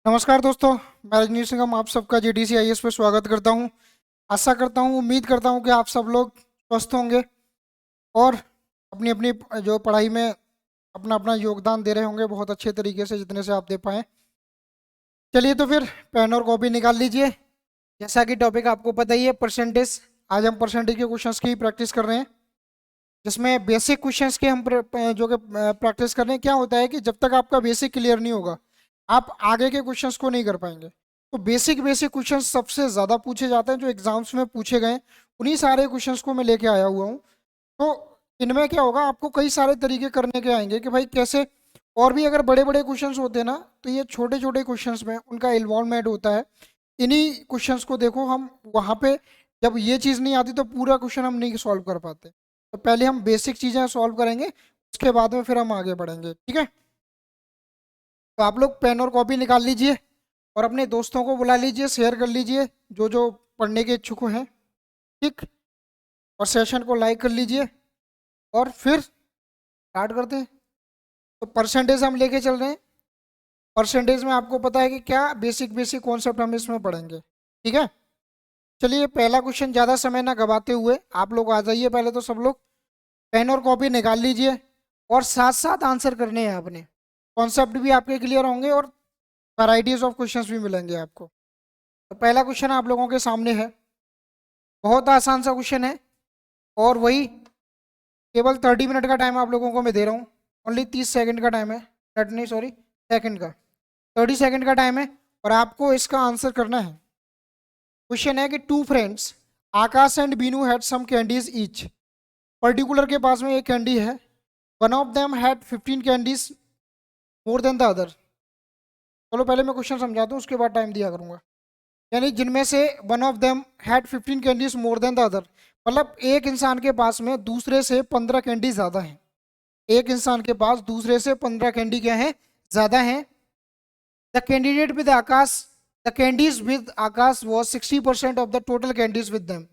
नमस्कार दोस्तों। मैं रजनीश सिंघम आप सबका जीडीसी आईएएस पे स्वागत करता हूं। आशा करता हूं, उम्मीद करता हूं कि आप सब लोग स्वस्थ होंगे और अपनी अपनी जो पढ़ाई में अपना अपना योगदान दे रहे होंगे बहुत अच्छे तरीके से, जितने से आप दे पाएँ। चलिए तो फिर पेन और कॉपी निकाल लीजिए। जैसा कि टॉपिक आपको पता ही है, परसेंटेज। आज हम परसेंटेज के क्वेश्चंस की प्रैक्टिस कर रहे हैं, जिसमें बेसिक क्वेश्चंस के हम जो कि प्रैक्टिस कर रहे हैं। क्या होता है कि जब तक आपका बेसिक क्लियर नहीं होगा, आप आगे के क्वेश्चंस को नहीं कर पाएंगे। तो बेसिक बेसिक क्वेश्चंस सबसे ज़्यादा पूछे जाते हैं, जो एग्जाम्स में पूछे गए, उन्हीं सारे क्वेश्चंस को मैं लेके आया हुआ हूँ। तो इनमें क्या होगा, आपको कई सारे तरीके करने के आएंगे कि भाई कैसे। और भी अगर बड़े बड़े क्वेश्चंस होते हैं ना, तो ये छोटे छोटे क्वेश्चंस में उनका इन्वॉल्वमेंट होता है। इन्हीं क्वेश्चंस को देखो, हम वहाँ पे जब ये चीज़ नहीं आती तो पूरा क्वेश्चन हम नहीं सॉल्व कर पाते। तो पहले हम बेसिक चीज़ें सॉल्व करेंगे, उसके बाद में फिर हम आगे बढ़ेंगे, ठीक है। तो आप लोग पेन और कॉपी निकाल लीजिए और अपने दोस्तों को बुला लीजिए, शेयर कर लीजिए जो जो पढ़ने के इच्छुक हैं, ठीक। और सेशन को लाइक कर लीजिए और फिर स्टार्ट करते हैं। तो परसेंटेज हम लेके चल रहे हैं। परसेंटेज में आपको पता है कि क्या बेसिक बेसिक कॉन्सेप्ट हम इसमें पढ़ेंगे, ठीक है। चलिए, पहला क्वेश्चन, ज़्यादा समय ना गवाते हुए आप लोग आ जाइए। पहले तो सब लोग पेन और कॉपी निकाल लीजिए और साथ साथ आंसर करने हैं आपने। कॉन्सेप्ट भी आपके क्लियर होंगे और वैराइटीज ऑफ क्वेश्चंस भी मिलेंगे आपको। तो पहला क्वेश्चन आप लोगों के सामने है। बहुत आसान सा क्वेश्चन है और वही केवल 30 मिनट का टाइम आप लोगों को मैं दे रहा हूँ। ओनली 30 सेकंड का टाइम है, मिनट नहीं, सॉरी, सेकंड का। 30 सेकंड का टाइम है और आपको इसका आंसर करना है। क्वेश्चन है कि two friends Akash and Beenu had some candies each. Particular के पास में एक कैंडी है। One of them had 15 candies more than the other. चलो पहले मैं क्वेश्चन समझाता हूँ, उसके बाद टाइम दिया करूंगा। यानी जिनमें से one of them had 15 candies more than the other, मतलब एक इंसान के पास में दूसरे से 15 कैंडी ज्यादा है। एक इंसान के पास दूसरे से 15 कैंडी क्या है, ज्यादा है। The candidate with Akash, the candies with Akash was 60% of the total candies with them.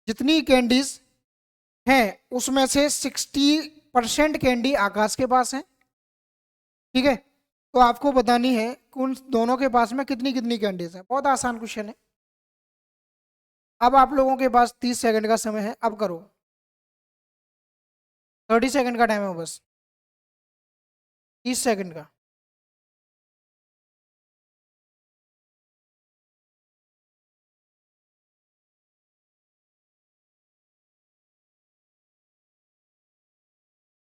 जितनी कैंडीज हैं उसमें से 60% कैंडी आकाश के पास है, ठीक है। तो आपको बतानी है कि उन दोनों के पास में कितनी कितनी कैंडीज है। बहुत आसान क्वेश्चन है। अब आप लोगों के पास 30 सेकंड का समय है, अब करो। 30 सेकंड का टाइम है बस, 30 सेकंड का।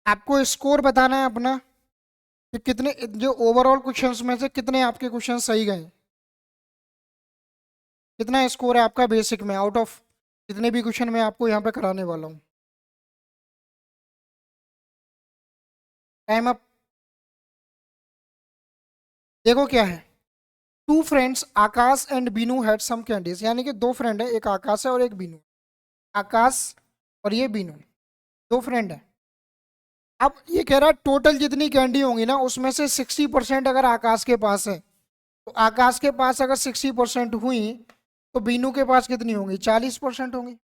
आपको स्कोर बताना है अपना कि कितने, जो ओवरऑल क्वेश्चंस में से कितने आपके क्वेश्चन सही गए। कितना स्कोर है आपका बेसिक में, आउट ऑफ जितने भी क्वेश्चन मैं आपको यहाँ पे कराने वाला हूँ। Time up. देखो क्या है, two friends Akash and Beenu had some candies, यानी कि दो फ्रेंड है, एक आकाश है और एक बीनू। आकाश और ये बीनू, दो फ्रेंड है। अब ये कह रहा है टोटल जितनी कैंडी होंगी ना, उसमें से 60% अगर आकाश के पास है, तो आकाश के पास अगर 60% हुई, तो बीनू के पास कितनी होंगी, 40% होंगी।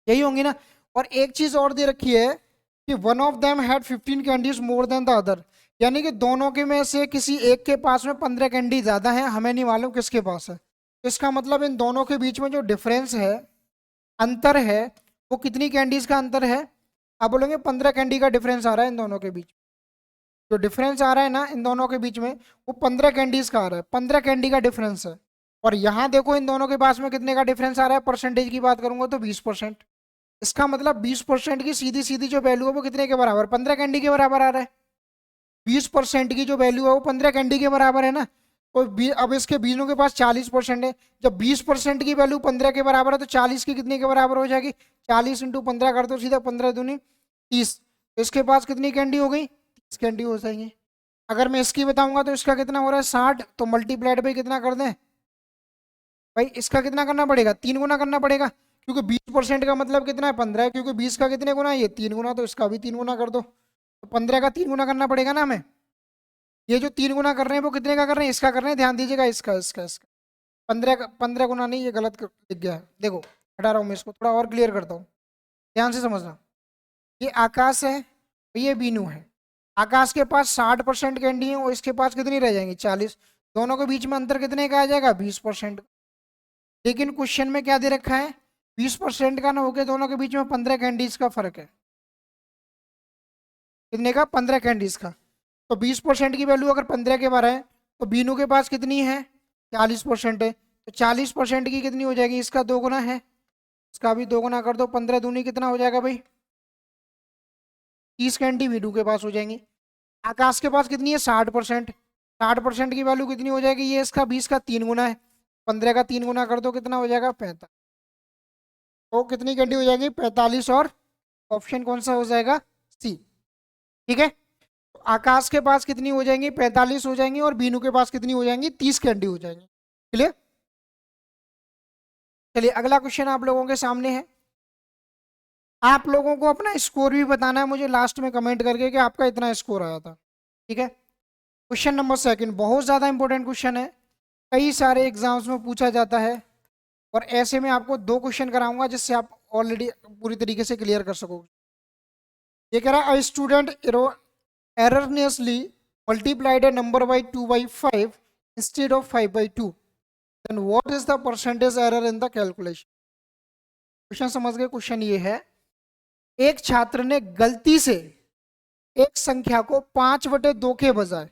यही होंगी ना। और एक चीज और दे रखी है कि one of them had 15 candies more than the other, यानी कि दोनों के में से किसी एक के पास में 15 कैंडी ज्यादा है, हमें नहीं मालूम किसके पास है। इसका मतलब इन दोनों के बीच में जो डिफरेंस है, अंतर है, वो कितनी कैंडीज का अंतर है। आप बोलेंगे 15 कैंडी का डिफरेंस आ रहा है इन दोनों के बीच। जो डिफरेंस आ रहा है ना इन दोनों के बीच में, वो 15 कैंडीज का आ रहा है, 15 कैंडी का डिफरेंस है। और यहाँ देखो इन दोनों के पास में कितने का डिफरेंस आ रहा है, परसेंटेज की बात करूंगा तो 20%। इसका मतलब 20% की सीधी सीधी जो वैल्यू है वो कितने के बराबर, 15 कैंडी के बराबर आ रहा है। 20% की जो वैल्यू है वो 15 कैंडी के बराबर है ना। तो अब इसके बीनों के पास 40% है। जब 20% की वैल्यू 15 के बराबर है, तो 40 की कितने के बराबर हो जाएगी, 40 × 15 कर दो सीधा, 15 दूनी 30। तो इसके पास कितनी कैंडी हो गई, 30 कैंडी हो जाएंगी। अगर मैं इसकी बताऊंगा तो इसका कितना हो रहा है, 60, तो मल्टीप्लाइड पे कितना कर दें भाई, इसका कितना करना पड़ेगा, 3 गुना करना पड़ेगा। क्योंकि 20% का मतलब कितना है, 15 है। क्योंकि 20 का कितने गुना है, ये 3 गुना, तो इसका भी 3 गुना कर दो। तो 15 का 3 गुना करना पड़ेगा ना हमें। ये जो 3 गुना कर रहे हैं वो कितने का कर रहे हैं, इसका कर रहे हैं, ध्यान दीजिएगा, इसका इसका इसका। 15 गुना नहीं, ये गलत लिख गया है, देखो हटा रहा हूँ मैं इसको, थोड़ा और क्लियर करता हूँ, ध्यान से समझना। ये आकाश है, ये बीनू है। आकाश के पास 60% कैंडी है और इसके पास कितनी रह जाएंगी, 40। दोनों के बीच में अंतर कितने का आ जाएगा? 20%। लेकिन क्वेश्चन में क्या दे रखा है? 20% का ना होके दोनों के बीच में 15 कैंडीज का फर्क है। कितने का? 15 कैंडीज का। तो 20% की वैल्यू अगर 15 के बार है तो बीनू के पास कितनी है? 40% है। तो 40% की कितनी हो जाएगी? इसका 2 गुना है, इसका भी 2 गुना कर दो। 15 दूनी कितना हो जाएगा भाई? 30 कैंडी बीनू के पास हो जाएंगी। आकाश के पास कितनी है? 60%। 60% की वैल्यू कितनी हो जाएगी? ये इसका 20 का 3 गुना है। 15 का 3 गुना कर दो, कितना हो जाएगा? 45। तो कितनी कैंडी हो जाएगी? 45। और ऑप्शन कौन सा हो जाएगा? सी। ठीक है। तो आकाश के पास कितनी हो जाएंगी? 45 हो जाएंगी। और बीनू के पास कितनी हो जाएंगी? 30 कैंडी हो जाएंगी। क्लियर? चलिए अगला क्वेश्चन आप लोगों के सामने है। आप लोगों को अपना स्कोर भी बताना है मुझे लास्ट में कमेंट करके कि आपका इतना स्कोर आया था। ठीक है। क्वेश्चन नंबर सेकंड बहुत ज़्यादा इंपॉर्टेंट क्वेश्चन है, कई सारे एग्जाम्स में पूछा जाता है। और ऐसे में आपको 2 क्वेश्चन कराऊंगा जिससे आप ऑलरेडी पूरी तरीके से क्लियर कर सकोगे। ये कह रहा है student erroneously multiplied a number by 2 by 5 instead of 5 by 2, then what is the percentage error in the calculation? Question समझ गए? क्वेश्चन ये है, एक छात्र ने गलती से एक संख्या को 5/2 के बजाय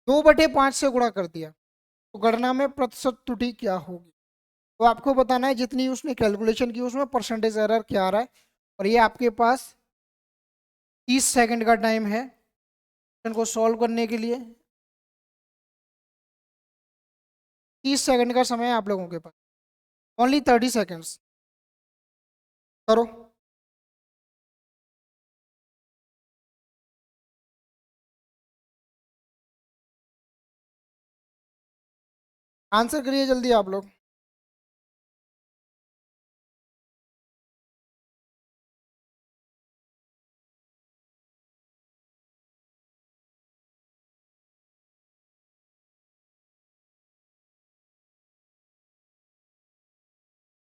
2/5 से गुणा कर दिया, तो गणना में प्रतिशत त्रुटि क्या होगी? तो आपको बताना है जितनी उसने कैलकुलेशन की उसमें परसेंटेज एरर क्या आ रहा है। और ये आपके पास 30 सेकंड का टाइम है को सॉल्व करने के लिए। 30 सेकंड का समय है आप लोगों के पास, ओनली 30 सेकंड्स। करो। आंसर करिए जल्दी आप लोग।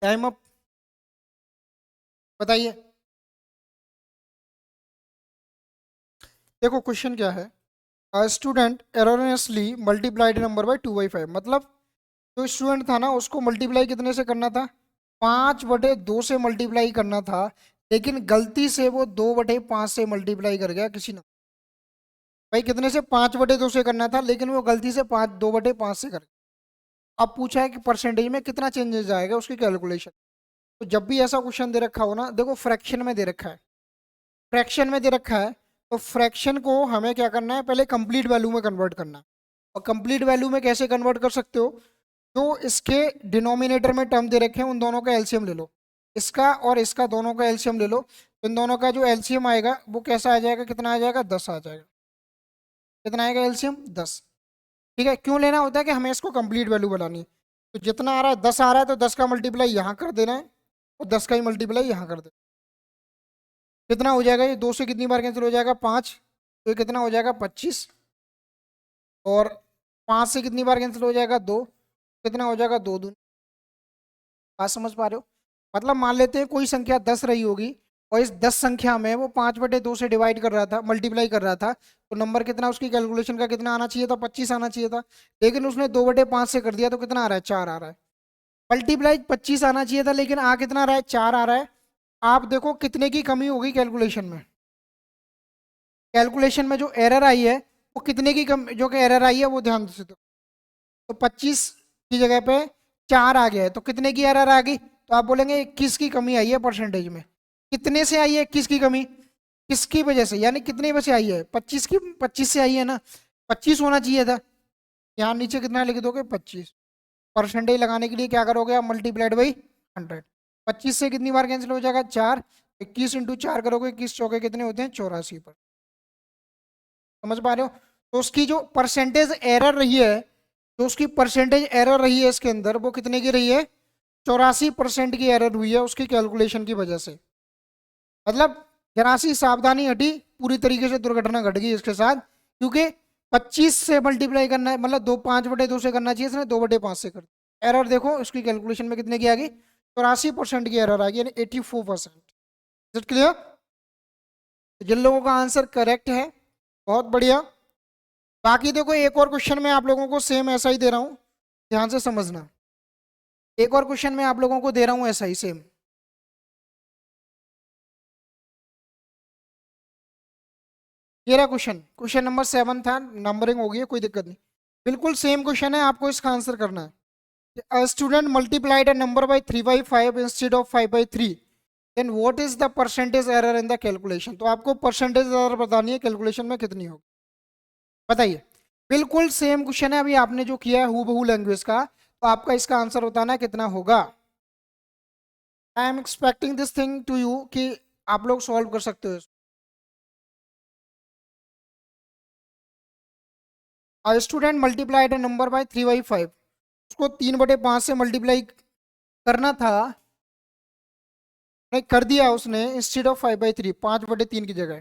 Time up. बताइए। देखो क्वेश्चन क्या है, student erroneously multiplied number by 2/5, मतलब जो स्टूडेंट था ना उसको मल्टीप्लाई कितने से करना था? 5/2 से मल्टीप्लाई करना था, लेकिन गलती से वो 2/5 से मल्टीप्लाई कर गया किसी ने। भाई कितने से? 5/2 से करना था, लेकिन वो गलती से 2/5 से कर गया। अब पूछा है कि परसेंटेज में कितना चेंजेस आएगा उसकी कैलकुलेशन। तो जब भी ऐसा क्वेश्चन दे रखा हो ना, देखो फ्रैक्शन में दे रखा है, फ्रैक्शन में दे रखा है, तो फ्रैक्शन को हमें क्या करना है? पहले कंप्लीट वैल्यू में कन्वर्ट करना है। और कंप्लीट वैल्यू में कैसे कन्वर्ट कर सकते हो? जो इसके डिनोमिनेटर में टर्म दे रखे हैं उन दोनों का एलसीएम ले लो, इसका और इसका दोनों का एलसीएम ले लो। इन दोनों का जो एलसीएम आएगा वो कैसा आ जाएगा? कितना आ जाएगा? 10 आ जाएगा। कितना आएगा एलसीएम? 10। ठीक है। क्यों लेना होता है? कि हमें इसको कंप्लीट वैल्यू बनानी है। तो जितना आ रहा है 10 आ रहा है, तो 10 का मल्टीप्लाई यहाँ कर देना है और 10 का ही मल्टीप्लाई यहाँ कर देना। कितना हो जाएगा? ये 2 से कितनी बार कैंसिल हो जाएगा? 5। तो ये कितना हो जाएगा? 25। और 5 से कितनी बार कैंसिल हो जाएगा? 2। कितना हो जाएगा? 2 दूनी। बात समझ पा रहे हो? मतलब मान लेते हैं कोई संख्या 10 रही होगी और इस 10 संख्या में वो 5/2 से डिवाइड कर रहा था, मल्टीप्लाई कर रहा था, तो नंबर कितना उसकी कैलकुलेशन का कितना आना चाहिए था? 25 आना चाहिए था। लेकिन उसने 2/5 से कर दिया, तो कितना आ रहा है? 4 आ रहा है। मल्टीप्लाई 25 आना चाहिए था, लेकिन आ कितना रहा है? 4 आ रहा है। आप देखो कितने की कमी होगी कैलकुलेशन में। कैलकुलेशन में जो एरर आई है वो कितने की कम, जो कि एरर आई है वो ध्यान से। तो 25 की जगह पे 4 आ गया है, तो कितने की एरर आ गई? तो आप बोलेंगे 21 की कमी आई है परसेंटेज में। कितने से आई है 21 की कमी? किसकी वजह से? यानी कितने वजह से आई है? 25 से आई है ना। 25 होना चाहिए था। यहाँ नीचे कितना लिख दोगे? 25। परसेंटेज लगाने के लिए क्या करोगे आप? Multiplied by 100। 25 से कितनी बार कैंसिल हो जाएगा? 4। 21 इंटू 4 करोगे, 21 चौके कितने होते हैं? 84 पर। समझ पा रहे हो? तो उसकी जो परसेंटेज एरर रही है, जो उसकी परसेंटेज एरर रही है इसके अंदर, वो कितने की रही है? 84% की एरर हुई है उसकी कैलकुलेशन की वजह से। मतलब जरा सी सावधानी हटी, पूरी तरीके से दुर्घटना घट गई इसके साथ। क्योंकि 25 से मल्टीप्लाई करना है, मतलब 5/2 से करना चाहिए, इसने 2/5 से कर दिया। एरर देखो उसकी कैलकुलेशन में कितने की आ गई? 84% की एरर आ गई, यानी 84%। Is it clear? जिन लोगों का आंसर करेक्ट है बहुत बढ़िया, बाकी देखो एक और क्वेश्चन मैं आप लोगों को सेम ऐसा ही दे रहा हूँ, ध्यान से समझना। एक और क्वेश्चन मैं आप लोगों को दे रहा हूँ ऐसा ही सेम। ये रहा क्वेश्चन, क्वेश्चन नंबर 7 था, नंबरिंग हो गई है, कोई दिक्कत नहीं। बिल्कुल सेम क्वेश्चन है, आपको इसका आंसर करना है। A student multiplied a number by 3 by 5 instead of 5 by 3, then what is the percentage error in the calculation? तो आपको परसेंटेज एरर बतानी है, कैलकुलेशन में कितनी होगी, बताइए। बिल्कुल सेम क्वेश्चन है, अभी आपने जो किया है हूबहू लैंग्वेज का, तो आपका इसका आंसर बताना है कितना होगा। I am expecting this thing to you कि आप लोग सॉल्व कर सकते हो। A student multiplied a number by 3 by 5, उसको 3/5 से मल्टीप्लाई करना था, नहीं कर दिया उसने, इंस्टेड ऑफ 5/3, 5/3 की जगह,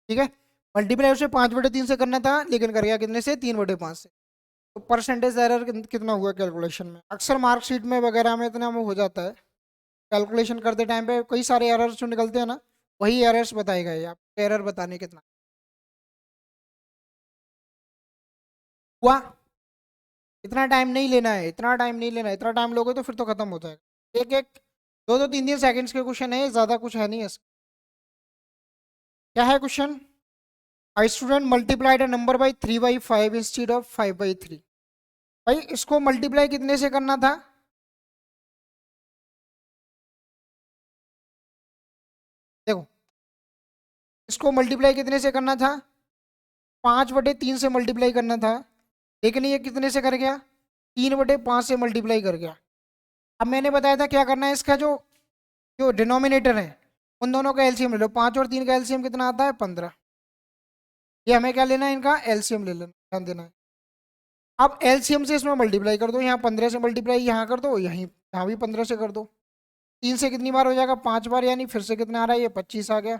ठीक है। मल्टीप्लाई उसे 5/3 से करना था, लेकिन कर गया कितने से, 3/5 से। तो परसेंटेज एरर कितना हुआ कैलकुलेशन में। अक्सर मार्कशीट में वगैरह में इतना में हो जाता है, कैलकुलेशन करते टाइम पे कई सारे एरर्स जो निकलते हैं ना, वही एरर्स बताएगा ये, आप एरर बताने कितना हुआ। इतना टाइम नहीं लेना है, इतना टाइम नहीं लेना है, इतना टाइम लोगे तो फिर तो खत्म हो जाएगा। एक एक, दो दो तीन तीन सेकंड्स के क्वेश्चन है, ज्यादा कुछ है नहीं है। क्या है question? I student multiplied a number by 3/5 instead of 5/3। भाई इसको मल्टीप्लाई कितने से करना था? देखो, इसको मल्टीप्लाई कितने से करना था? 5/3 से मल्टीप्लाई करना था, लेकिन ये कितने से कर गया? 3/5 से मल्टीप्लाई कर गया। अब मैंने बताया था क्या करना है, इसका जो जो डिनोमिनेटर है उन दोनों का एलसीएम ले लो। 5 और 3 का एलसीएम कितना आता है? 15। ये हमें क्या लेना है, इनका एलसीएम ले लेना, ध्यान देना है। अब एलसीएम से इसमें मल्टीप्लाई कर दो, यहाँ 15 से मल्टीप्लाई यहाँ कर दो, यहीं यहाँ भी 15 से कर दो। 3 से कितनी बार हो जाएगा? 5 बार, यानी फिर से कितना आ रहा है, ये 25 आ गया।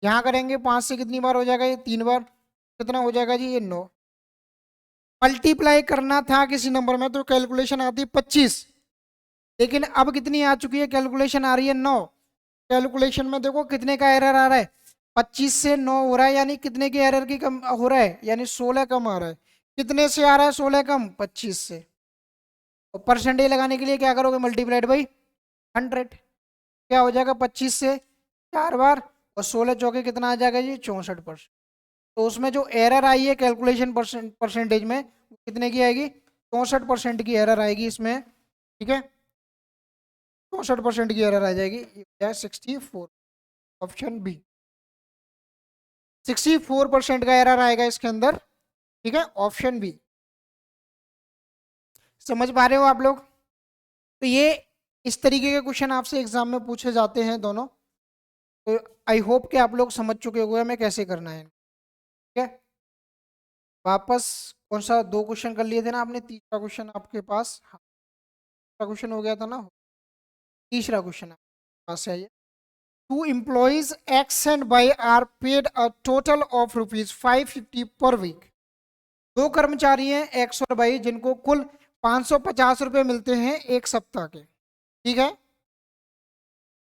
यहाँ करेंगे 5 से कितनी बार हो जाएगा? ये 3 बार, कितना हो जाएगा जी? ये 9। मल्टीप्लाई करना था किसी नंबर में तो कैलकुलेशन आती 25, लेकिन अब कितनी आ चुकी है कैलकुलेशन, आ रही है 9। कैलकुलेशन में देखो कितने का एरर आ रहा है, 25 से 9 हो रहा है, यानी कितने की एरर की कम हो रहा है, यानी 16 कम आ रहा है। कितने से आ रहा है 16 कम? 25 से। तो परसेंटेज लगाने के लिए क्या करोगे? Multiplied by 100। क्या हो जाएगा? 25 से 4 बार, और 16 चौके कितना आ जाएगा जी? 64%। तो उसमें जो एरर आई है कैलकुलेशन परसेंटेज में, कितने की आएगी? 64% की एरर आएगी इसमें, ठीक है। 64% की एरर आ जाएगी, 64, ऑप्शन बी। 64% का एरर आएगा इसके अंदर, ठीक है, ऑप्शन बी। समझ पा रहे हो आप लोग? तो ये इस तरीके के क्वेश्चन आपसे एग्जाम में पूछे जाते हैं दोनों। तो आई होप कि आप लोग समझ चुके हुए हमें कैसे करना है, ठीक है। वापस कौन सा, 2 क्वेश्चन कर लिए थे ना आपने, तीसरा क्वेश्चन आपके पास, हाँ, तीसरा क्वेश्चन हो गया था ना, तीसरा क्वेश्चन आपके पास है ये। Two employees X and Y are paid a total of ₹550 per week. दो कर्मचारी हैं एक्स और वाई जिनको कुल 550 रुपये मिलते हैं एक सप्ताह के, ठीक है।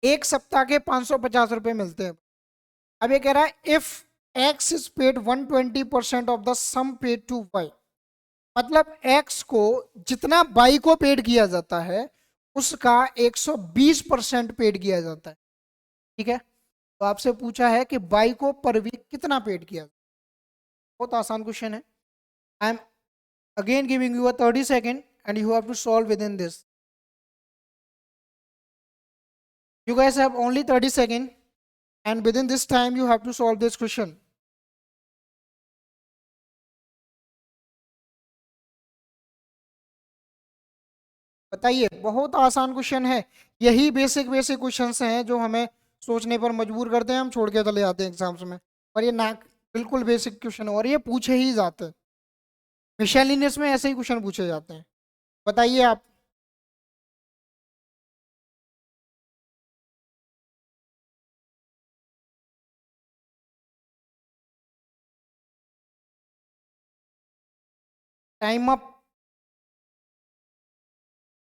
एक सप्ताह के 550 रुपये मिलते हैं। अब ये कह रहा है if X is paid 120% of the sum paid to Y, मतलब एक्स को जितना वाई को पेड किया जाता है उसका 120% पेड किया जाता है, ठीक है। तो आपसे पूछा है कि वाई को पर वीक कितना पेड किया जाता है। बहुत आसान क्वेश्चन है। I am again giving you a 30 second and you have to solve within this. You guys have only 30 seconds, and within this time you have to solve this question. बताइए, बहुत आसान question है। यही basic basic questions हैं जो हमें सोचने पर मजबूर करते हैं, हम छोड़ के चले जाते हैं एग्जाम्स में। और ये ना, बिल्कुल बेसिक क्वेश्चन, और ये पूछे ही जाते हैं, मिशेलिनियस में ऐसे ही क्वेश्चन पूछे जाते हैं। बताइए आप। Time up.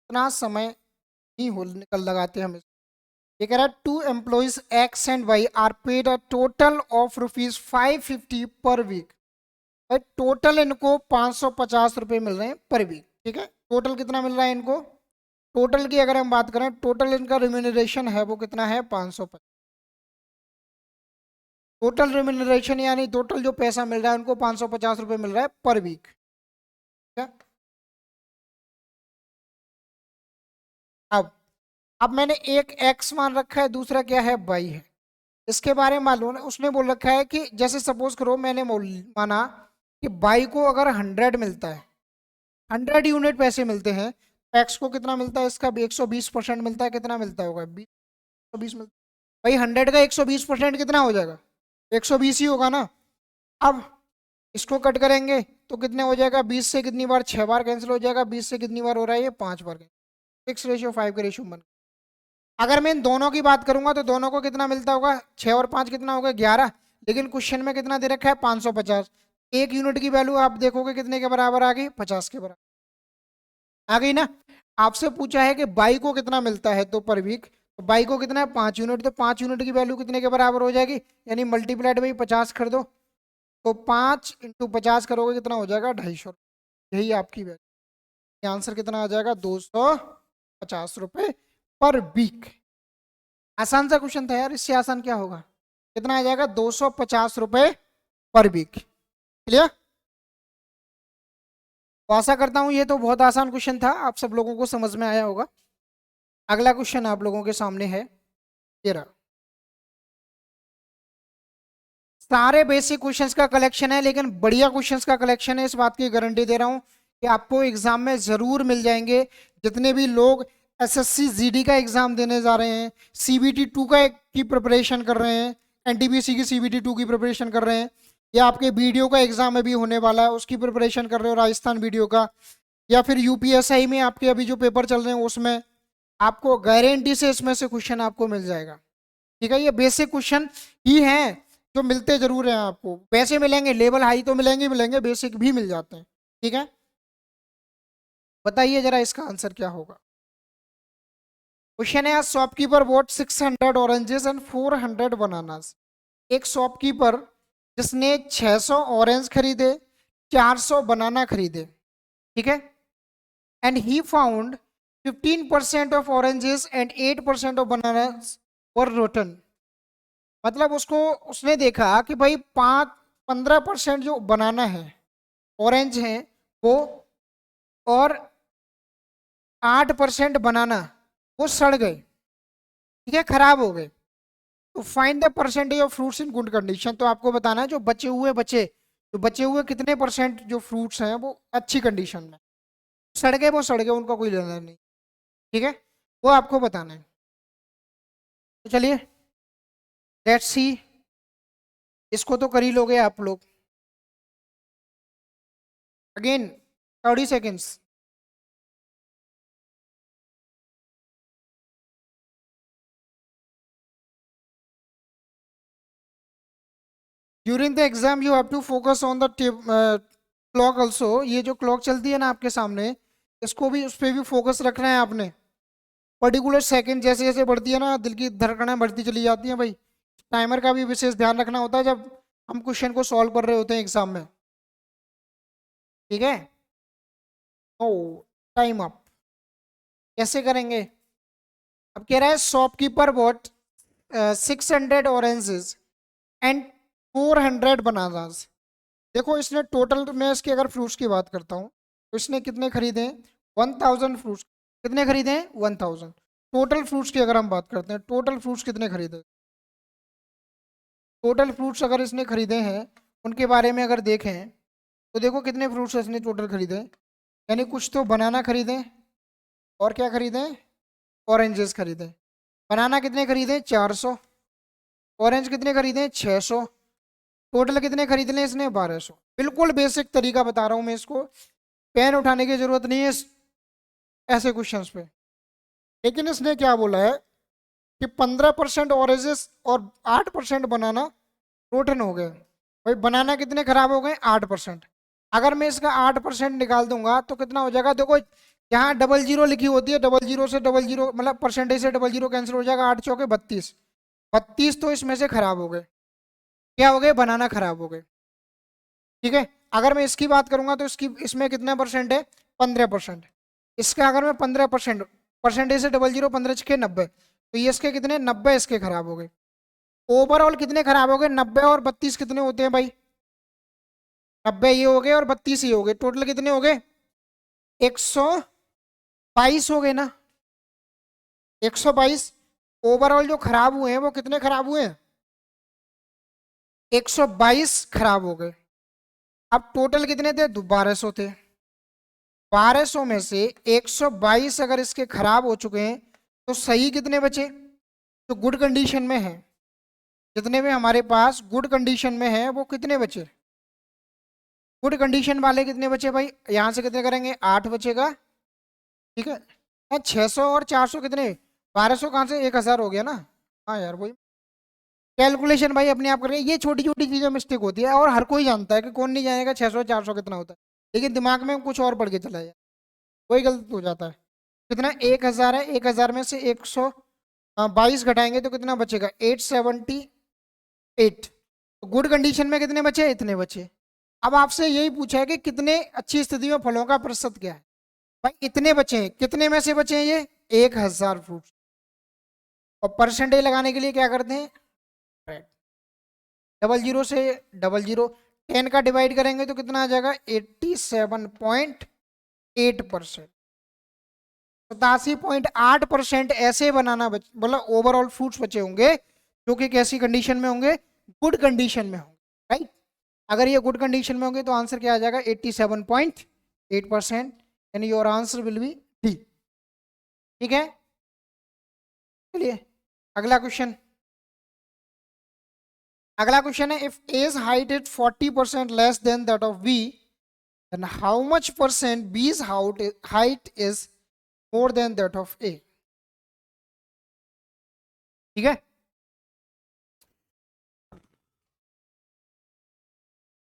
इतना समय नहीं हो निकल लगाते हम। ये कह रहा है 2 employees X and Y are paid a total of ₹550 per week. भाई टोटल इनको 550 रुपये मिल रहे हैं पर वीक, ठीक है। टोटल कितना मिल रहा है इनको? टोटल की अगर हम बात करें, टोटल इनका रिम्यूनरेशन है वो कितना है? 550। टोटल रिम्यूनरेशन यानी टोटल जो पैसा मिल रहा है उनको 550 रुपये मिल रहा है पर वीक, ठीक है। अब मैंने एक एक्स मान रखा है, दूसरा क्या है? वाई है। इसके बारे में मालूम है, उसने बोल रखा है कि जैसे सपोज करो मैंने माना कि वाई को अगर 100 मिलता है, 100 यूनिट पैसे मिलते हैं, तो एक्स को कितना मिलता है? इसका भी 120% मिलता है। कितना मिलता होगा? 120 मिलता है। भाई 100 का 120% कितना हो जाएगा? 120 ही होगा ना। अब इसको कट करेंगे तो कितने हो जाएगा? 20 से कितनी बार? 6 बार कैंसिल हो जाएगा। 20 से कितनी बार हो रहा है? ये 5 बार। 6:5 का रेशियो बन। अगर मैं इन दोनों की बात करूंगा तो दोनों को कितना मिलता होगा? 6 और 5 कितना होगा? 11। लेकिन क्वेश्चन में कितना दे रखा है? 550। एक यूनिट की वैल्यू आप देखोगे कितने के बराबर आ गई? 50 के बराबर आ गई ना। आपसे पूछा है कि बाई को कितना मिलता है तो पर वीक, तो बाई को कितना है? 5 यूनिट। तो 5 यूनिट की वैल्यू कितने के बराबर हो जाएगी? यानी मल्टीप्लाइड बाई 50 कर दो, तो 5 × 50 करोगे कितना हो जाएगा? 250। यही आपकी वैल्यू। आंसर कितना आ जाएगा? 250 रुपये पर वीक। आसान सा क्वेश्चन था यार, इससे आसान क्या होगा? कितना आ जाएगा? 250 रुपये पर वीक। क्लियर? तो आशा करता हूं ये तो बहुत आसान क्वेश्चन था, आप सब लोगों को समझ में आया होगा। अगला क्वेश्चन आप लोगों के सामने है, ये रहा। सारे बेसिक क्वेश्चंस का कलेक्शन है, लेकिन बढ़िया क्वेश्चंस का कलेक्शन है, इस बात की गारंटी दे रहा हूं कि आपको एग्जाम में जरूर मिल जाएंगे। जितने भी लोग एसएससी जीडी का एग्जाम देने जा रहे हैं, सीबीटी 2 की प्रिपरेशन कर रहे हैं, एनटीपीसी की सीबीटी 2 की प्रिपरेशन कर रहे हैं, या आपके वीडियो का एग्जाम अभी होने वाला है उसकी प्रिपरेशन कर रहे हो, राजस्थान वीडियो का, या फिर यूपीएसआई में आपके अभी जो पेपर चल रहे हैं उसमें, आपको गारंटी से इसमें से क्वेश्चन आपको मिल जाएगा। ठीक है, ये बेसिक क्वेश्चन ही हैं जो मिलते जरूर हैं आपको। पैसे मिलेंगे, लेवल हाई तो मिलेंगे मिलेंगे, बेसिक भी मिल जाते हैं। ठीक है, बताइए जरा इसका आंसर क्या होगा। क्वेश्चन है, shopkeeper bot 600 oranges and 400 bananas. एक शॉपकीपर जिसने 600 ऑरेंज खरीदे, 400 बनाना खरीदे, ठीक है, and he found 15% of oranges and 8% of bananas were rotten. मतलब उसने देखा कि भाई 15% जो बनाना है, ऑरेंज है वो, और 8% बनाना वो सड़ गए, ठीक है, खराब हो गए। तो find the percentage of fruits in good condition. तो आपको बताना है जो बचे हुए कितने परसेंट जो फ्रूट्स हैं वो अच्छी कंडीशन में, सड़ गए वो सड़ गए, उनका कोई लेना नहीं। ठीक है, वो आपको बताना है। तो चलिए लेट्स सी, इसको तो कर ही लोगे आप लोग। Again 30 seconds. During the exam you have to focus on the clock also. ये जो क्लॉक चलती है ना आपके सामने, इसको भी, उस पर भी फोकस रखना है आपने। पर्टिकुलर सेकंड जैसे जैसे बढ़ती है ना, दिल की धड़कनें बढ़ती चली जाती हैं भाई। टाइमर का भी विशेष ध्यान रखना होता है जब हम क्वेश्चन को सॉल्व कर रहे होते हैं एग्जाम में। ठीक है, ओ टाइम अप। कैसे करेंगे? अब कह रहा है shopkeeper bot 600 oranges and 400 bananas. देखो इसने टोटल में, इसके अगर फ्रूट्स की बात करता हूँ तो इसने कितने खरीदे हैं? 1000 फ्रूट्स। कितने खरीदे हैं? 1000। टोटल फ्रूट्स की अगर हम बात करते हैं, टोटल फ्रूट्स कितने खरीदे? टोटल फ्रूट्स अगर इसने खरीदे हैं, उनके बारे में अगर देखें तो देखो कितने फ्रूट्स इसने टोटल खरीदे। यानी कुछ तो बनाना खरीदे, और क्या खरीदे? ऑरेंजेस खरीदे। बनाना कितने खरीदे? 400। ऑरेंज कितने खरीदे? 600। टोटल कितने खरीद ले इसने? 1200। बिल्कुल बेसिक तरीका बता रहा हूं मैं इसको, पेन उठाने की जरूरत नहीं है ऐसे क्वेश्चंस पे। लेकिन इसने क्या बोला है कि 15% ऑरेंजेस और 8% बनाना रोटन हो गए। भाई बनाना कितने खराब हो गए? 8%। अगर मैं इसका 8% निकाल दूंगा तो कितना हो जाएगा? देखो यहाँ डबल जीरो लिखी होती है, डबल जीरो से डबल जीरो मतलब परसेंटेज से डबल जीरो कैंसिल हो जाएगा, 8 चौके 32, 32 तो इसमें से खराब हो गए, क्या हो गए, बनाना खराब हो गए। ठीक है, अगर मैं इसकी बात करूंगा तो इसकी इसमें कितना परसेंट है, 15%। इसका अगर मैं 15% परसेंटेज से डबल जीरो 15 छके 90, तो ये इसके कितने 90 इसके खराब हो गए। ओवरऑल कितने खराब हो गए, 90 और 32 कितने होते हैं भाई, 90 ये हो गए और 32 ये हो गए, टोटल कितने हो गए, 122 हो गए ना, 122। ओवरऑल जो खराब हुए हैं वो कितने खराब हुए हैं, 122 खराब हो गए। अब टोटल कितने थे, 1200 थे, 1200 में से 122 अगर इसके खराब हो चुके हैं तो सही कितने बचे, तो गुड कंडीशन में है, जितने भी हमारे पास गुड कंडीशन में है वो कितने बचे, गुड कंडीशन वाले कितने बचे भाई, यहां से कितने करेंगे, 8 बचेगा। ठीक है, 600 और 400 कितने, 1200 कहाँ से 1000 हो गया ना। हाँ यार वही कैलकुलेशन भाई अपने आप करें, ये छोटी छोटी चीजें मिस्टेक होती है और हर कोई जानता है कि कौन नहीं जानेगा 600 400 कितना होता है, लेकिन दिमाग में कुछ और पढ़ के चला जाए, वही गलत हो जाता है। कितना 1000 है, 1000 में से 122 घटाएंगे तो कितना बचेगा, 878। तो गुड कंडीशन में कितने बचे, इतने बचे। अब आपसे यही पूछा है कि कितने अच्छी स्थिति में फलों का प्रतिशत क्या है, भाई इतने बचे हैं, कितने में से बचे हैं ये 1000 फ्रूट। और परसेंटेज लगाने के लिए क्या करते हैं, डबल जीरो से डबल जीरो 10 का डिवाइड करेंगे तो कितना आ जाएगा, 87.8%, 87.8% ऐसे बनाना मतलब ओवरऑल फ्रूट्स बचे होंगे जो कि कैसी कंडीशन में होंगे, गुड कंडीशन में होंगे, राइट। अगर ये गुड कंडीशन में होंगे तो आंसर क्या आ जाएगा, 87.8%, यानी your answer will be D. ठीक है, चलिए अगला क्वेश्चन। अगला क्वेश्चन है, if A's height is 40% less than that of B, then how much percent B's height is more than that of A. ठीक है,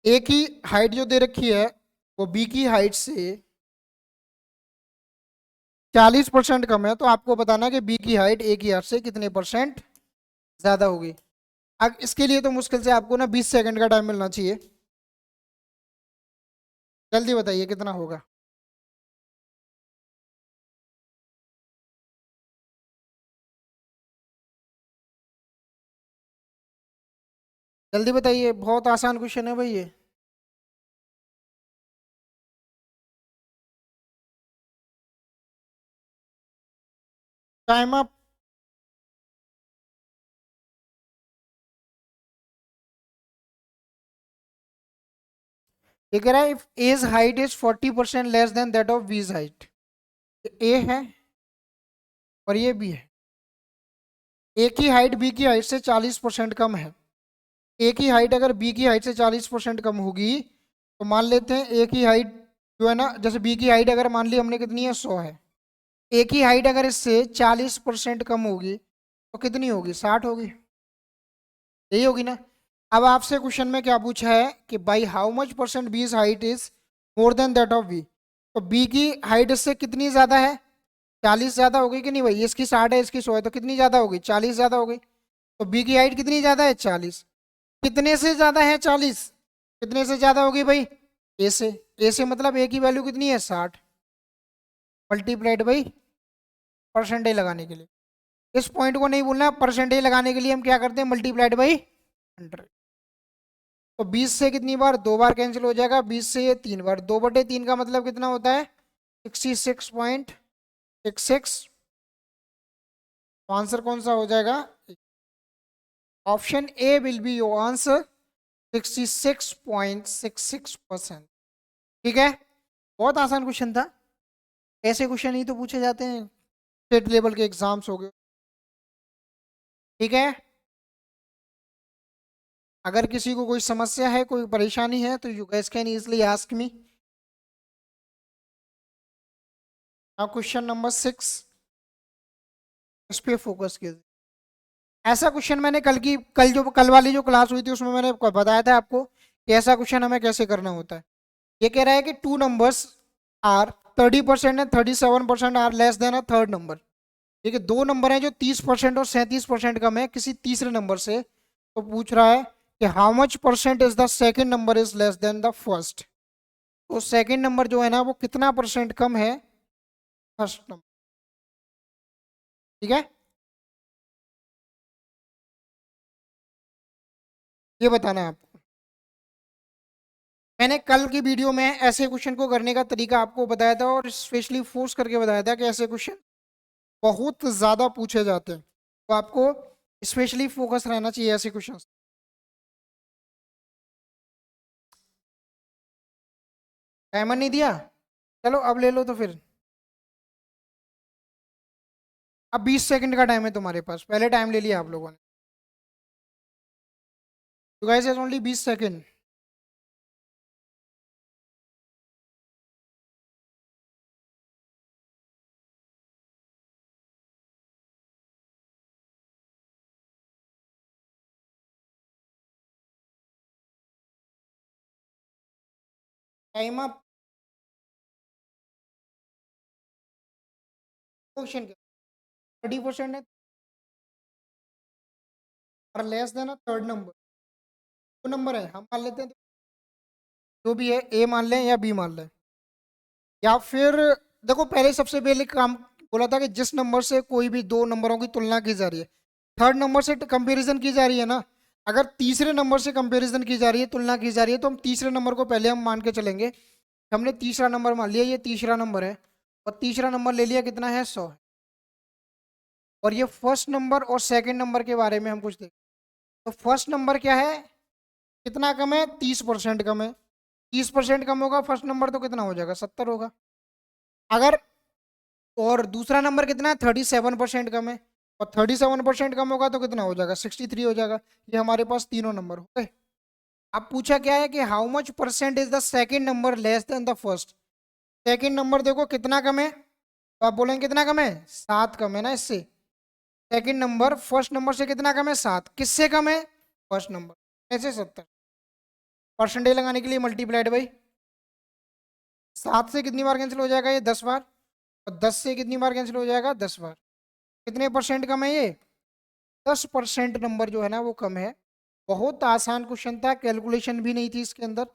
ए की हाइट जो दे रखी है वो बी की हाइट से 40% कम है, तो आपको बताना है कि बी की हाइट ए की हाइट से कितने परसेंट ज्यादा होगी। अब इसके लिए तो मुश्किल से आपको ना 20 सेकंड का टाइम मिलना चाहिए, जल्दी बताइए कितना होगा। जल्दी बताइए, बहुत आसान क्वेश्चन है भाई ये। Time up. ये कह रहा है if A's height is 40% less than that of B's height. A है और ये बी है, ए की हाइट बी की हाइट से 40% कम है। ए की हाइट अगर बी की हाइट से 40% कम होगी तो मान लेते हैं ए की हाइट जो है ना, जैसे बी की हाइट अगर मान ली हमने कितनी है 100 है, ए की हाइट अगर इससे 40% कम होगी तो कितनी होगी, 60 होगी, यही होगी ना। अब आपसे क्वेश्चन में क्या पूछा है कि by how much percent B's height is more than that of B, तो बी की हाइट इससे कितनी ज़्यादा है, 40 ज़्यादा होगी कि नहीं भाई, इसकी 60 है इसकी 100 है तो कितनी ज़्यादा होगी, 40 ज़्यादा हो गई। तो बी की हाइट कितनी ज़्यादा है, 40। कितने से ज़्यादा है 40, कितने से ज़्यादा होगी भाई, ए से। ए से मतलब ए की वैल्यू कितनी है 60, मल्टीप्लाइड बाई परसेंटेज लगाने के लिए, इस पॉइंट को नहीं बोलना, परसेंटेज लगाने के लिए हम क्या करते हैं, मल्टीप्लाइड बाई 100। तो 20 से कितनी बार, 2 बार कैंसिल हो जाएगा, 20 से ये 3 बार, 2/3 का मतलब कितना होता है, 66.66। तो आंसर कौन सा हो जाएगा, option A will be your answer, 66.66%। ठीक है, बहुत आसान क्वेश्चन था, ऐसे क्वेश्चन ही तो पूछे जाते हैं स्टेट लेवल के एग्जाम्स हो गए। ठीक है, अगर किसी को कोई समस्या है, कोई परेशानी है तो you gas can easily ask me. Now question number 6, इस पे फोकस कीजिए। ऐसा क्वेश्चन मैंने कल वाली जो क्लास हुई थी उसमें मैंने बताया था आपको कि ऐसा क्वेश्चन हमें कैसे करना होता है। ये कह रहा है कि 2 numbers are 30% and 37% are less than a third number. ठीक है, दो नंबर हैं जो 30% और 37% कम है किसी तीसरे नंबर से, तो पूछ रहा है कि how much percent is the second number is less than the first. तो सेकंड नंबर जो है ना वो कितना परसेंट कम है फर्स्ट नंबर। ठीक है, ये बताना है आपको। मैंने कल की वीडियो में ऐसे क्वेश्चन को करने का तरीका आपको बताया था और स्पेशली फोर्स करके बताया था कि ऐसे क्वेश्चन बहुत ज्यादा पूछे जाते हैं, तो आपको स्पेशली फोकस रहना चाहिए ऐसे क्वेश्चन। टाइमर नहीं दिया, चलो अब ले लो तो फिर। अब 20 सेकंड का टाइम है तुम्हारे पास, पहले टाइम ले लिया आप लोगों ने। You guys has only 20 second. Time up. Question 30% है और लेस देन थर्ड नंबर। दो नंबर है, हम मान लेते हैं जो भी है, ए मान लें या बी मान लें, या फिर देखो पहले सबसे पहले काम बोला था कि जिस नंबर से कोई भी दो नंबरों की तुलना की जा रही है, थर्ड नंबर से कंपैरिजन की जा रही है ना। अगर तीसरे नंबर से कंपैरिजन की जा रही है, तुलना की जा रही है, तो हम तीसरे नंबर को पहले हम मान के चलेंगे। हमने तीसरा नंबर मान लिया, ये तीसरा नंबर है, और तीसरा नंबर ले लिया कितना है 100। और ये फर्स्ट नंबर और सेकंड नंबर के बारे में हम कुछ देखें। तो फर्स्ट नंबर क्या है, कितना कम है, 30% कम है। 30% कम होगा फर्स्ट नंबर तो कितना हो जाएगा, 70 होगा। अगर और दूसरा नंबर कितना है, 37% कम है, और 37% कम होगा तो कितना हो जाएगा, 63 हो जाएगा। ये हमारे पास तीनों नंबर हो गए। अब पूछा क्या है कि how much percent is the second number less than the first. Second number देखो कितना कम है, तो आप बोलेंगे कितना कम है, 7 कम है ना इससे। सेकंड नंबर फर्स्ट नंबर से कितना कम है, 7। किससे कम है, फर्स्ट नंबर ऐसे 70। परसेंटेज लगाने के लिए मल्टीप्लाइड बाई 7 से कितनी बार कैंसिल हो जाएगा, ये 10 बार। और 10 से कितनी बार कैंसिल हो जाएगा, 10 बार। कितने परसेंट कम है ये, 10% नंबर जो है ना वो कम है। बहुत आसान क्वेश्चन था, कैलकुलेशन भी नहीं थी इसके अंदर,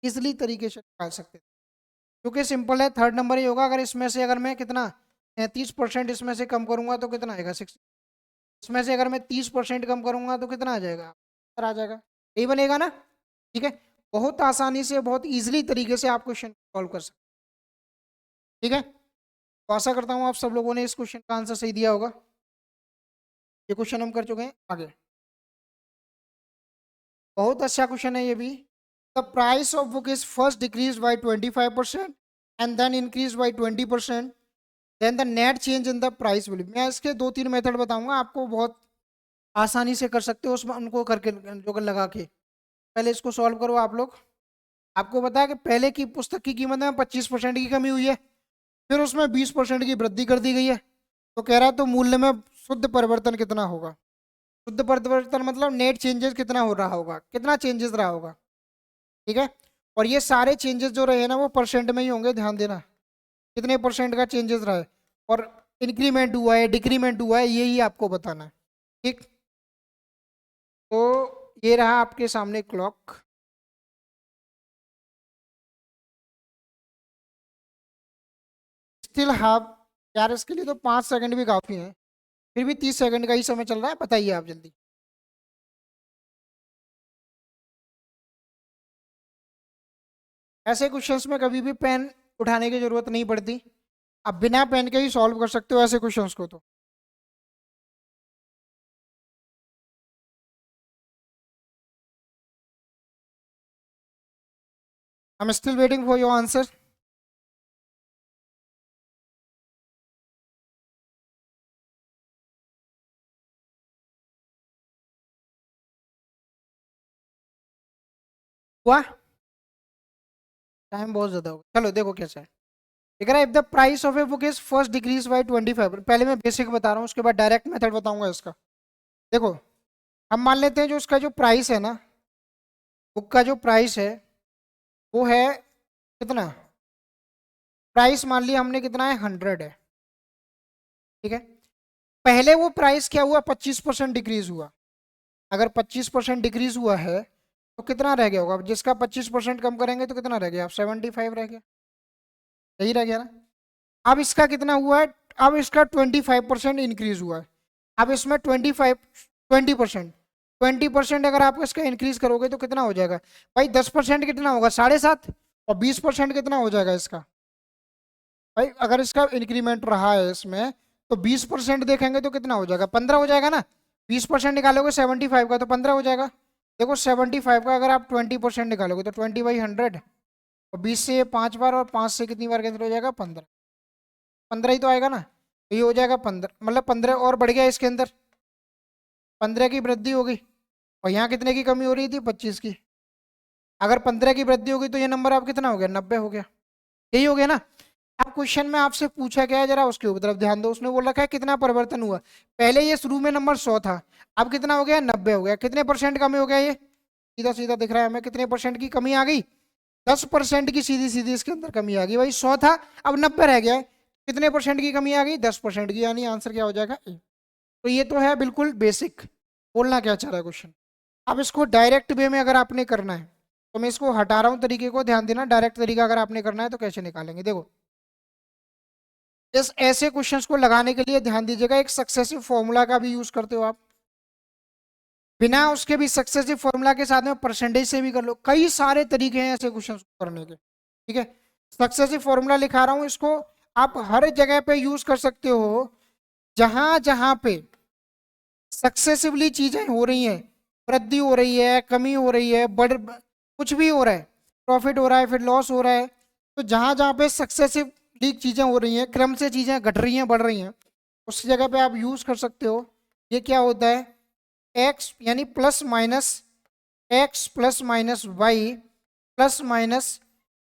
इजली तरीके से निकाल सकते थे। क्योंकि सिंपल है, थर्ड नंबर ही होगा। अगर इसमें से अगर मैं कितना 33% इसमें से कम करूंगा तो कितना आएगा, 60। इसमें से अगर मैं 30% कम करूंगा तो कितना आ जाएगा, आ जाएगा। यही बनेगा ना। ठीक है, बहुत आसानी से बहुत इजीली तरीके से आप क्वेश्चन सॉल्व कर सकते। ठीक है, तो आशा करता हूँ आप सब लोगों ने इस क्वेश्चन का आंसर सही दिया होगा। ये क्वेश्चन हम कर चुके हैं, आगे। बहुत अच्छा क्वेश्चन है ये भी। The price of book is first decrease by 25% and then increase by 20%, then the net change in the price will. मैं इसके दो तीन मेथड बताऊंगा, आपको बहुत आसानी से कर सकते हो उसमें, उनको करके जो लगा के। पहले इसको सॉल्व करो आप लोग। आपको पता है कि पहले की पुस्तक की कीमत में 25% की कमी हुई है, फिर उसमें 20% की वृद्धि कर दी गई है। तो कह रहा है तो मूल्य में शुद्ध परिवर्तन कितना होगा। शुद्ध परिवर्तन मतलब नेट चेंजेस कितना हो रहा होगा, कितना चेंजेस रहा होगा। ठीक है, और ये सारे चेंजेस जो रहे ना वो परसेंट में ही होंगे, ध्यान देना कितने परसेंट का चेंजेस रहा है, और इंक्रीमेंट हुआ है डिक्रीमेंट हुआ है, यही आपको बताना है। ठीक, तो ये रहा आपके सामने क्लॉक। स्टिल हाफ, यार इसके लिए तो 5 सेकंड भी काफी है, फिर भी 30 सेकंड का ही समय चल रहा है, बताइए आप जल्दी। ऐसे क्वेश्चंस में कभी भी पेन उठाने की जरूरत नहीं पड़ती, आप बिना पेन के ही सॉल्व कर सकते हो ऐसे क्वेश्चंस को। तो I am still waiting for your answer. हुआ, टाइम बहुत ज्यादा होगा। चलो देखो कैसा है। ठीक है ना, if the price of a book is first decrease by 25, पहले मैं बेसिक बता रहा हूँ, उसके बाद डायरेक्ट मेथड बताऊंगा इसका। देखो, हम मान लेते हैं जो उसका जो प्राइस है ना, बुक का जो प्राइस है वो है कितना, प्राइस मान लिया हमने कितना है 100 है, ठीक है। पहले वो प्राइस क्या हुआ 25% डिक्रीज हुआ, अगर 25% डिक्रीज हुआ है तो कितना रह गया होगा, जिसका 25% कम करेंगे तो कितना रह गया, 75 रह गया, यही रह गया ना। अब इसका कितना हुआ है, अब इसका 25% इंक्रीज हुआ है, अब इसमें 20% अगर आप इसका इंक्रीज करोगे तो कितना हो जाएगा भाई, 10% कितना होगा 7.5, और 20% कितना हो जाएगा इसका भाई, अगर इसका इंक्रीमेंट रहा है इसमें तो 20% देखेंगे तो कितना हो जाएगा 15 हो जाएगा ना, 20% निकालोगे 75 का तो 15 हो जाएगा। देखो 75 का अगर आप 20% निकालोगे तो 20/100, और 20 से 5 बार, और 5 से कितनी बार कैंसिल हो जाएगा 15, 15 ही तो आएगा ना, तो ये हो जाएगा 15, मतलब 15 और बढ़ गया इसके अंदर, 15 की वृद्धि हो गई, और यहाँ कितने की कमी हो रही थी 25 की, अगर 15 की वृद्धि होगी तो ये नंबर आप कितना हो गया 90 हो गया, यही हो गया ना। अब क्वेश्चन में आपसे पूछा गया है, जरा उसके ऊपर तरफ ध्यान दो, उसने बोल रखा है कितना परिवर्तन हुआ, पहले ये शुरू में नंबर 100 था, अब कितना हो गया 90 हो गया, कितने परसेंट कमी हो गया, ये सीधा सीधा दिख रहा है हमें, कितने परसेंट की कमी आ गई, 10% की सीधी सीधी इसके अंदर कमी आ गई भाई, 100 था अब 90 रह गया है, कितने परसेंट की कमी आ गई 10% की, यानी आंसर क्या हो जाएगा ए। तो ये तो है बिल्कुल बेसिक, बोलना क्या चाह रहा है क्वेश्चन। अब इसको डायरेक्ट वे में अगर आपने करना है तो मैं इसको हटा रहा हूं तरीके को, ध्यान देना, डायरेक्ट तरीका अगर आपने करना है तो कैसे निकालेंगे, देखो इस ऐसे क्वेश्चंस को लगाने के लिए ध्यान दीजिएगा, एक सक्सेसिव फॉर्मूला का भी यूज करते हो आप, बिना उसके भी सक्सेसिव फॉर्मूला के साथ में परसेंटेज से भी कर लो, कई सारे तरीके हैं ऐसे क्वेश्चंस को करने के, ठीक है। सक्सेसिव फॉर्मूला लिखा रहा हूं, इसको आप हर जगह पे यूज कर सकते हो, जहां जहां पे सक्सेसिवली चीजें हो रही हैं, वृद्धि हो रही है, कमी हो रही है, बढ़ कुछ भी हो रहा है, प्रॉफिट हो रहा है, फिर लॉस हो रहा है, तो जहां जहां पे सक्सेसिवली चीजें हो रही हैं, क्रम से चीजें घट रही हैं, बढ़ रही हैं, उस जगह पे आप यूज कर सकते हो। ये क्या होता है, एक्स यानी plus minus x plus minus y plus minus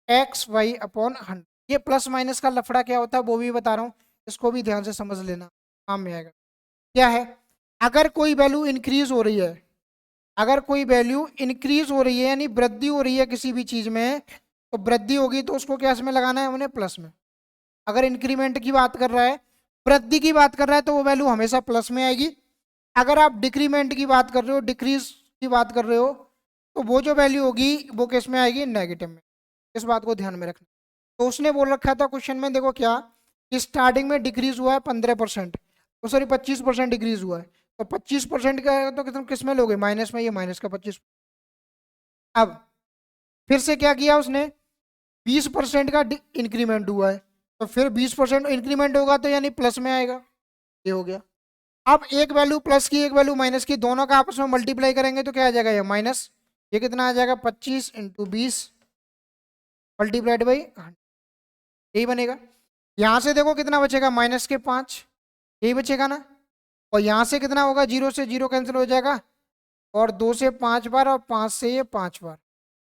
x y upon 100, ये प्लस माइनस का लफड़ा क्या होता है वो भी बता रहा हूँ, इसको भी ध्यान से समझ लेना, काम में आएगा। क्या है, अगर कोई वैल्यू इंक्रीज हो रही है, अगर कोई वैल्यू इंक्रीज हो रही है यानी वृद्धि हो रही है किसी भी चीज में, तो वृद्धि होगी तो उसको क्या में लगाना है उन्हें प्लस में, अगर इंक्रीमेंट की बात कर रहा है, वृद्धि की बात कर रहा है तो वो वैल्यू हमेशा प्लस में आएगी, अगर आप डिक्रीमेंट की बात कर रहे हो, डिक्रीज की बात कर रहे हो, तो वो जो वैल्यू होगी वो किस में आएगी नेगेटिव में, इस बात को ध्यान में रखना। तो उसने बोल रखा था क्वेश्चन में, देखो क्या कि स्टार्टिंग में डिक्रीज हुआ है 15%, तो सॉरी 25% डिक्रीज हुआ है, तो 25% का तो तुम किस में लोगे माइनस में, ये माइनस का 25। अब फिर से क्या किया उसने, 20% का इंक्रीमेंट हुआ है, तो फिर 20% इंक्रीमेंट होगा तो यानी प्लस में आएगा, ये हो गया। अब एक वैल्यू प्लस की एक वैल्यू माइनस की, दोनों का आपस में मल्टीप्लाई करेंगे तो क्या आ जाएगा, ये माइनस, ये कितना आ जाएगा 25 × 20 मल्टीप्लाइड बाई 100, यही बनेगा। यहाँ से देखो कितना बचेगा माइनस के 5, यही बचेगा ना, और यहाँ से कितना होगा, 0 से 0 कैंसिल हो जाएगा, और 2 से 5 बार, और 5 से ये 5 बार,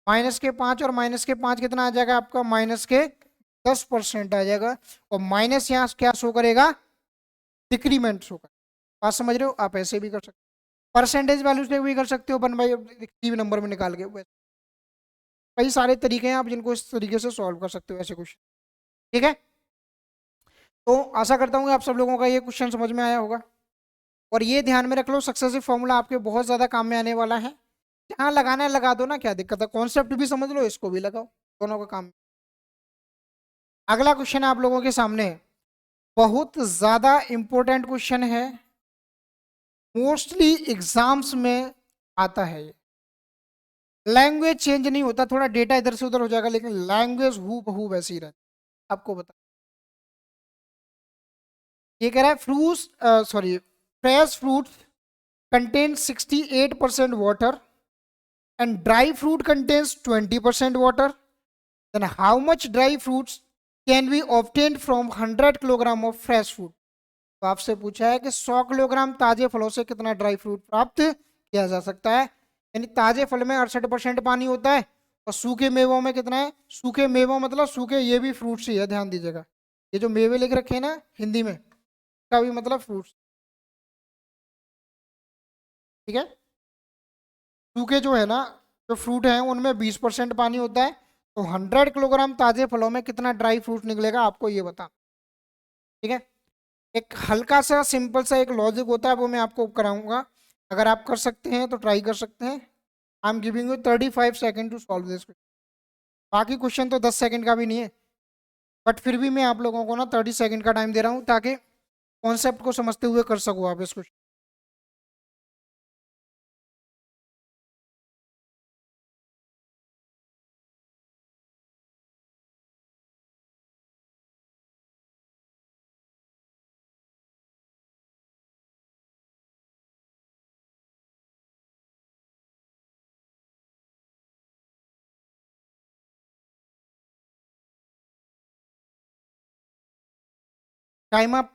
माइनस के 5 और माइनस के 5 कितना आ जाएगा आपका, माइनस के 10% आ जाएगा, और माइनस यहाँ क्या शो करेगा, डिक्रीमेंट शो करेगा। बात समझ रहे हो, आप ऐसे भी कर सकते हो, परसेंटेज वैल्यू से भी कर सकते हो, 1/3 नंबर में निकाल के, कई सारे तरीके हैं आप जिनको इस तरीके से सॉल्व कर सकते हो ऐसे क्वेश्चन, ठीक है। तो आशा करता हूँ कि आप सब लोगों का ये क्वेश्चन समझ में आया होगा, और ये ध्यान में रख लो सक्सेसिव फॉर्मूला आपके बहुत ज्यादा काम में आने वाला है, जहाँ लगाना है लगा दो ना, क्या दिक्कत है, कॉन्सेप्ट भी समझ लो, इसको भी लगाओ, दोनों का काम। अगला क्वेश्चन आप लोगों के सामने है, बहुत ज्यादा इंपॉर्टेंट क्वेश्चन है, मोस्टली एग्जाम्स में आता है, ये लैंग्वेज चेंज नहीं होता, थोड़ा डेटा इधर से उधर हो जाएगा, लेकिन लैंग्वेज हू बहू वैसी रहती, आपको बता, ये कह रहा है fruits sorry fresh fruit contain 68% water and dry fruit contains 20% water, then how much dry fruits can be obtained from 100 kilogram of fresh fruit। तो आपसे पूछा है कि 100 किलोग्राम ताजे फलों से कितना ड्राई फ्रूट प्राप्त किया जा सकता है, यानी ताजे फल में 68% पानी होता है, और सूखे मेवों में कितना है, सूखे मेवों मतलब सूखे, ये भी फ्रूट्स ही है, ध्यान दीजिएगा, ये जो मेवे लिख रखे हैं ना हिंदी में, का भी मतलब फ्रूट्स, ठीक है। सूखे जो है ना, जो फ्रूट है उनमें 20% पानी होता है, तो 100 किलोग्राम ताजे फलों में कितना ड्राई फ्रूट निकलेगा आपको ये बता, ठीक है। एक हल्का सा सिंपल सा एक लॉजिक होता है, वो मैं आपको कराऊंगा, अगर आप कर सकते हैं तो ट्राई कर सकते हैं। I am giving you 35 second to solve this. बाकी क्वेश्चन तो 10 सेकंड का भी नहीं है, बट फिर भी मैं आप लोगों को ना 30 सेकंड का टाइम दे रहा हूँ ताकि कॉन्सेप्ट को समझते हुए कर सको आप इस क्वेश्चन। Time up.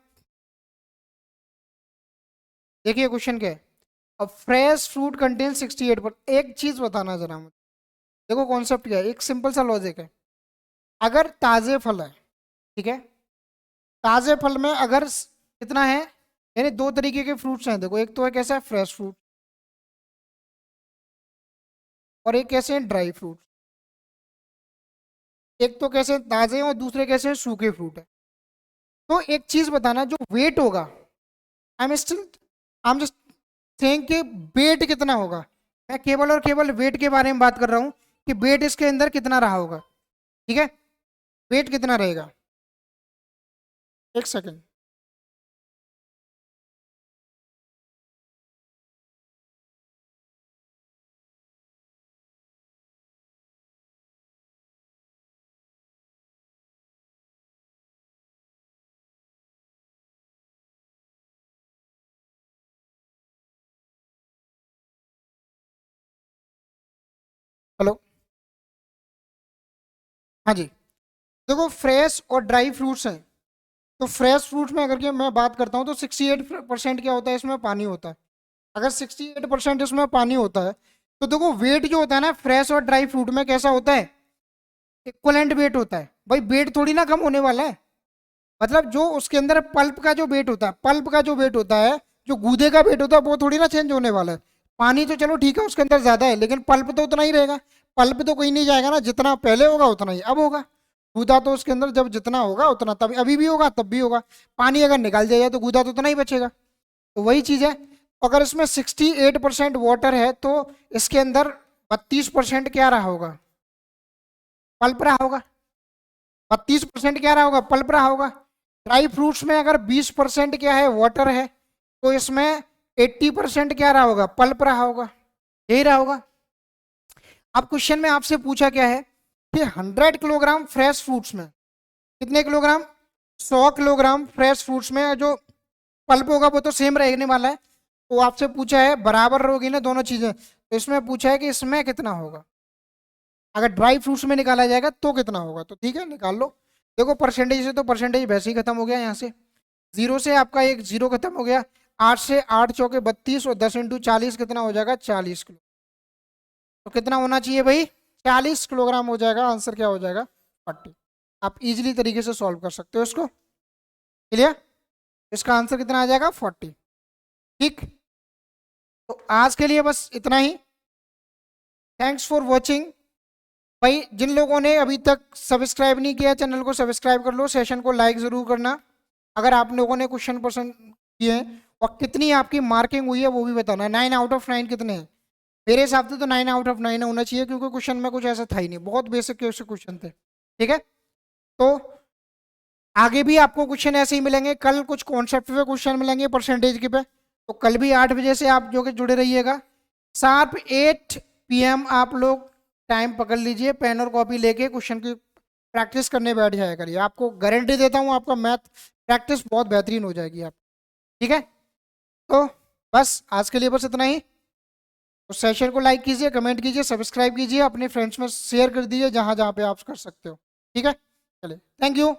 देखिए क्वेश्चन क्या है, अब फ्रेश फ्रूट कंटेन 68 पर, एक चीज बताना जरा मुझे, देखो कॉन्सेप्ट क्या है, एक सिंपल सा लॉजिक है। अगर ताजे फल है, ठीक है, ताजे फल में अगर कितना है, यानी दो तरीके के फ्रूट्स हैं, देखो एक तो है कैसा है फ्रेश फ्रूट, और एक कैसे हैं ड्राई फ्रूट। एक तो कैसे ताजे हैं और दूसरे कैसे हैं सूखे फ्रूट है। तो एक चीज बताना, जो वेट होगा, आई एम जस्ट थिंक कि वेट कितना होगा, मैं केवल और केवल वेट के बारे में बात कर रहा हूं कि वेट इसके अंदर कितना रहा होगा, ठीक है, वेट कितना रहेगा। एक सेकेंड, हेलो, हाँ जी। देखो फ्रेश और ड्राई फ्रूट्स हैं, तो फ्रेश फ्रूट्स में अगर के मैं बात करता हूँ तो 68% क्या होता है, इसमें पानी होता है। अगर 68% इसमें पानी होता है, तो देखो वेट जो होता है ना फ्रेश और ड्राई फ्रूट में कैसा होता है, इक्वलेंट वेट होता है भाई, वेट थोड़ी ना कम होने वाला है। मतलब जो उसके अंदर पल्प का जो वेट होता है, पल्प का जो वेट होता है, जो गूदे का वेट होता है, वो थोड़ी ना चेंज होने वाला है। पानी तो चलो ठीक है उसके अंदर ज्यादा है, लेकिन पल्प तो उतना ही रहेगा। पल्प तो कहीं नहीं जाएगा ना, जितना पहले होगा उतना ही अब होगा। गूदा तो उसके अंदर जब जितना होगा उतना तब अभी भी होगा तब भी होगा। पानी अगर निकाल दिया जाए तो गूदा तो उतना ही बचेगा। तो वही चीज है, अगर इसमें 68% वाटर है तो इसके अंदर 32% क्या रहा होगा, पल्प रहा होगा। 32% क्या रहा होगा, पल्प रहा होगा। ड्राई फ्रूट्स में अगर 20% क्या है वाटर है, तो इसमें 80% क्या रहा होगा, पल्प रहा होगा, यही रहा होगा। अब क्वेश्चन में आपसे पूछा क्या है कि 100 किलोग्राम फ्रेश फ्रूट्स में कितने किलोग्राम, 100 किलोग्राम फ्रेश फ्रूट्स में जो पल्प होगा वो तो सेम रहने वाला है। तो आपसे पूछा है बराबर होगी ना दोनों चीजें, तो इसमें पूछा है कि इसमें कितना होगा, अगर ड्राई फ्रूट्स में निकाला जाएगा तो कितना होगा। तो ठीक है निकाल लो। देखो परसेंटेज से तो परसेंटेज वैसे ही खत्म हो गया, यहाँ से जीरो से आपका एक जीरो खत्म हो गया। 8 से 8 चौके 32 और 10 इंटू 40 कितना हो जाएगा, 40 किलो। तो कितना होना चाहिए भाई, 40 किलोग्राम हो जाएगा। आंसर क्या हो जाएगा, 40। आप इजीली तरीके से सॉल्व कर सकते हो इसको, क्लियर। इसका आंसर कितना आ जाएगा, 40। ठीक, तो आज के लिए बस इतना ही। Thanks for watching. भाई जिन लोगों ने अभी तक सब्सक्राइब नहीं किया चैनल को सब्सक्राइब कर लो, सेशन को लाइक ज़रूर करना। अगर आप लोगों ने क्वेश्चन पसंद किए हैं और कितनी आपकी मार्किंग हुई है वो भी बताना। 9 आउट ऑफ 9 कितने हैं, मेरे हिसाब से तो 9 आउट ऑफ 9 होना चाहिए, क्योंकि क्वेश्चन में कुछ ऐसा था ही नहीं, बहुत बेसिक क्वेश्चन थे। ठीक है, तो आगे भी आपको क्वेश्चन ऐसे ही मिलेंगे। कल कुछ कॉन्सेप्ट पे क्वेश्चन मिलेंगे परसेंटेज के पे, तो कल भी 8 बजे से आप जो कि जुड़े रहिएगा। शार्प 8 PM आप लोग टाइम पकड़ लीजिए, पेन और कॉपी लेके क्वेश्चन की प्रैक्टिस करने बैठ जाया करिए। आपको गारंटी देता हूँ आपका मैथ प्रैक्टिस बहुत बेहतरीन हो जाएगी आप। ठीक है, तो बस आज के लिए बस इतना ही। तो सेशन को लाइक कीजिए, कमेंट कीजिए, सब्सक्राइब कीजिए, अपने फ्रेंड्स में शेयर कर दीजिए जहाँ जहाँ पे आप कर सकते हो। ठीक है, चलिए, थैंक यू।